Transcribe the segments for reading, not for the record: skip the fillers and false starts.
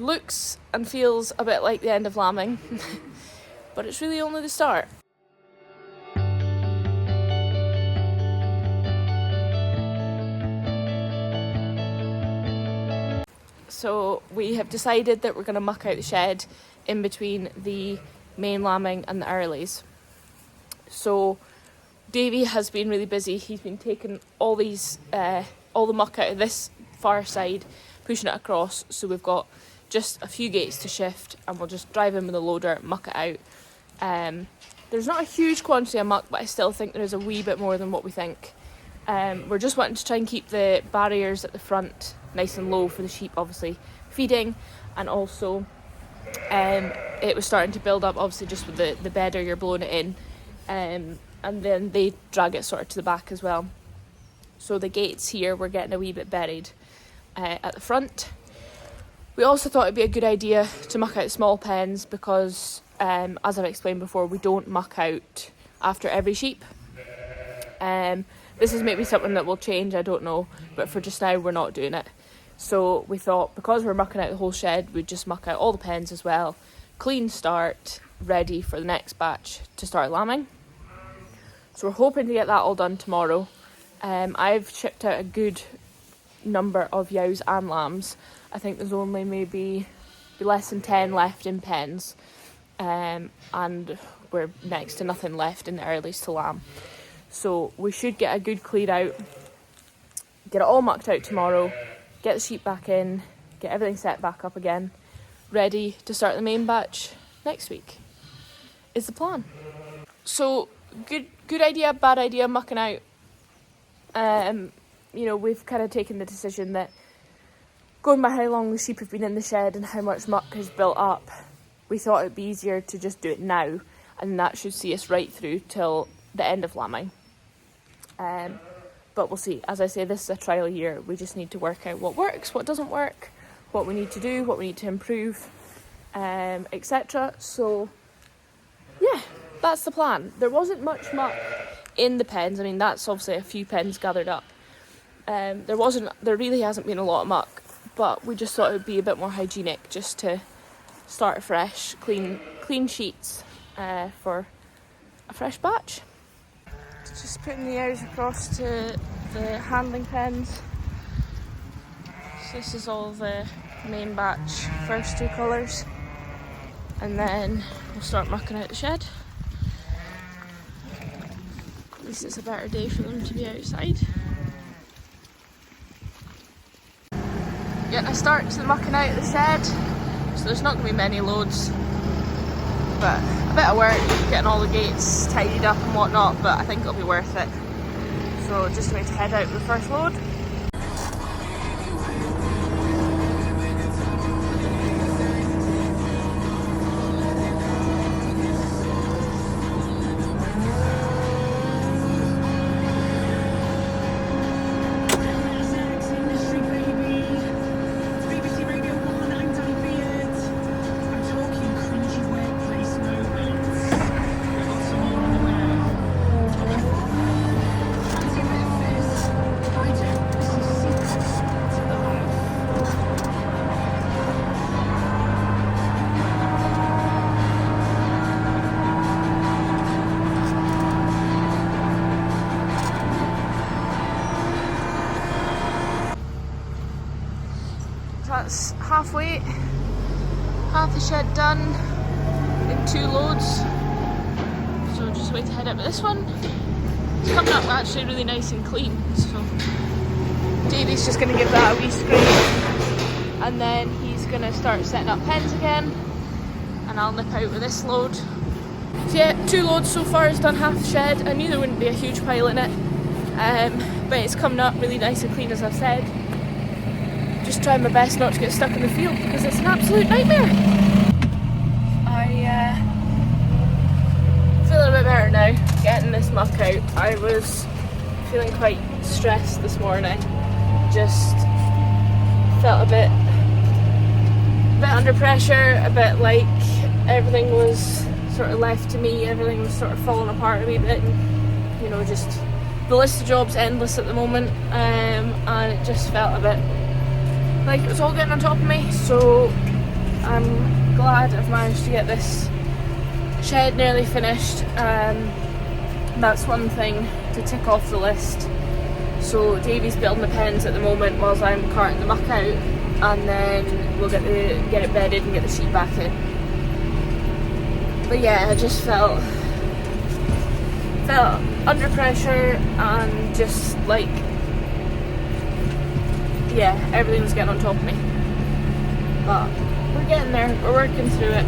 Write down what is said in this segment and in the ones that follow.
looks and feels a bit like the end of lambing, but it's really only the start. So we have decided that we're going to muck out the shed in between the main lambing and the earlies. So Davey has been really busy. He's been taking all the muck out of this far side, pushing it across, so we've got just a few gates to shift and we'll just drive in with a loader, muck it out. There's not a huge quantity of muck, but I still think there is a wee bit more than what we think. We're just wanting to try and keep the barriers at the front nice and low for the sheep, obviously feeding, and also it was starting to build up, obviously just with the bedder, you're blowing it in, and then they drag it sort of to the back as well. So the gates here were getting a wee bit buried at the front. We also thought it'd be a good idea to muck out small pens because, as I've explained before, we don't muck out after every sheep. This is maybe something that will change, I don't know, but for just now we're not doing it. So we thought, because we're mucking out the whole shed, we'd just muck out all the pens as well. Clean start, ready for the next batch to start lambing. So we're hoping to get that all done tomorrow. I've chipped out a good number of yows and lambs. I think there's only maybe less than 10 left in pens, and we're next to nothing left in the earlies to lamb. So we should get a good clean out, get it all mucked out tomorrow, get the sheep back in, get everything set back up again, ready to start the main batch next week, is the plan. So good idea, bad idea, mucking out. We've kind of taken the decision that going by how long the sheep have been in the shed and how much muck has built up, we thought it'd be easier to just do it now, and that should see us right through till the end of lambing. But we'll see. As I say, this is a trial year. We just need to work out what works, what doesn't work, what we need to do, what we need to improve, etc. So yeah, that's the plan. There wasn't much muck in the pens. I mean, that's obviously a few pens gathered up. There really hasn't been a lot of muck, but we just thought it would be a bit more hygienic just to start afresh, clean sheets for a fresh batch. Just putting the ewes across to the handling pens. So this is all the main batch, first two colours, and then we'll start mucking out the shed. At least it's a better day for them to be outside. Getting a start to the mucking out of the shed, so there's not going to be many loads, but a bit of work getting all the gates tidied up and whatnot, but I think it'll be worth it. So just going to head out with the first load. That's halfway, half the shed done in 2 loads, so just wait to head up with this one. It's coming up actually really nice and clean, so Davey's just going to give that a wee scrape and then he's going to start setting up pens again, and I'll nip out with this load. So yeah, 2 loads so far, has done half the shed. I knew there wouldn't be a huge pile in it, but it's coming up really nice and clean, as I've said. Just trying my best not to get stuck in the field because it's an absolute nightmare. I feeling a bit better now, getting this muck out. I was feeling quite stressed this morning, just felt a bit under pressure, a bit like everything was sort of left to me, everything was sort of falling apart a wee bit, and just the list of jobs endless at the moment, and it just felt a bit like it was all getting on top of me. So I'm glad I've managed to get this shed nearly finished. That's one thing to tick off the list. So Davey's building the pens at the moment whilst I'm carting the muck out, and then we'll get it bedded and get the sheet back in. But yeah, I just felt under pressure and just like, yeah, everything was getting on top of me. But we're getting there, we're working through it.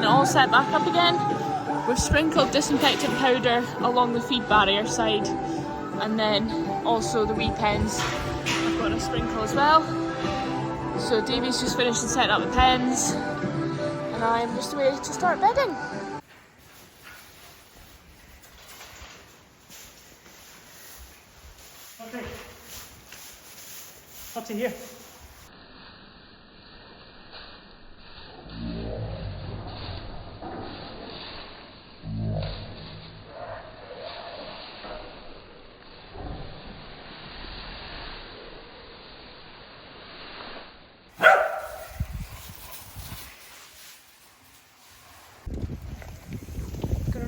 All set back up again. We've sprinkled disinfectant powder along the feed barrier side, and then also the wee pens I've got a sprinkle as well. So Davey's just finished and setting up the pens, and I'm just away to start bedding. Okay. Up to here.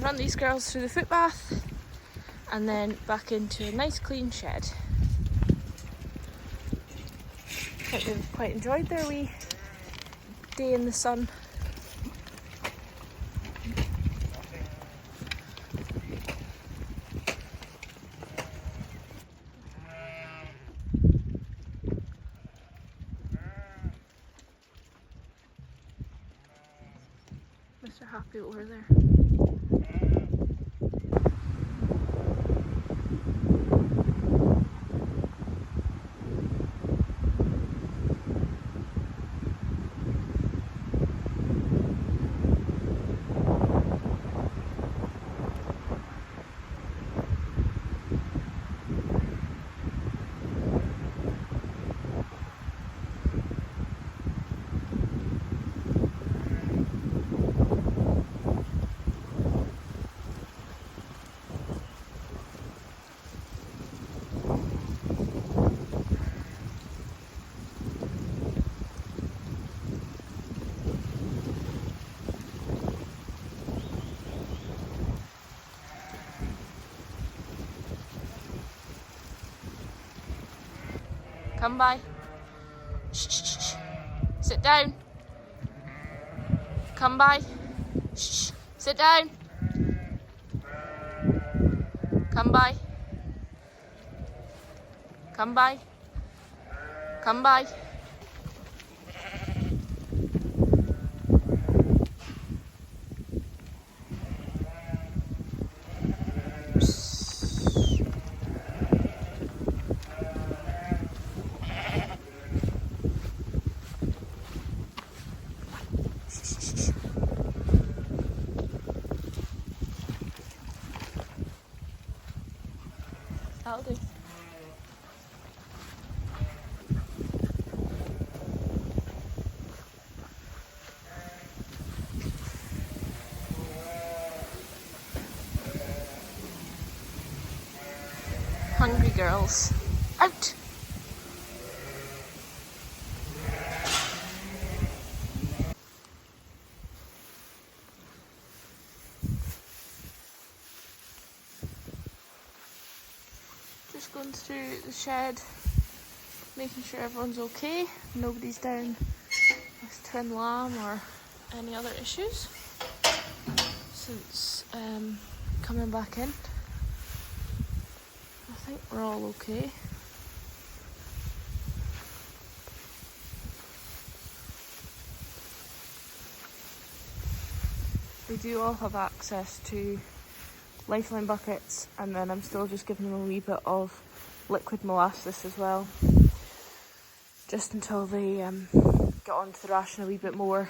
Run these girls through the foot bath and then back into a nice clean shed. I think they've quite enjoyed their wee day in the sun. Mr. Happy over there. Come by. Shh, shh, shh. Sit down. Come by. Shh. Sit down. Come by. Come by. Come by. That'll do. Hungry girls. Out! Just going through the shed, making sure everyone's okay. Nobody's down with twin lamb or any other issues since coming back in. I think we're all okay. They do all have access to lifeline buckets, and then I'm still just giving them a wee bit of liquid molasses as well, just until they get onto the ration a wee bit more,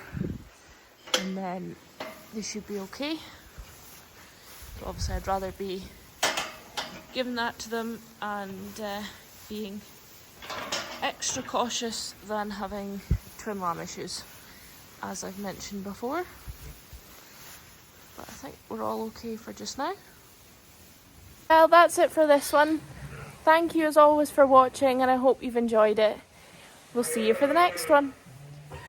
and then they should be okay. But obviously I'd rather be giving that to them and being extra cautious than having twin lamb issues, as I've mentioned before. But I think we're all okay for just now. Well, that's it for this one. Thank you as always for watching, and I hope you've enjoyed it. We'll see you for the next one.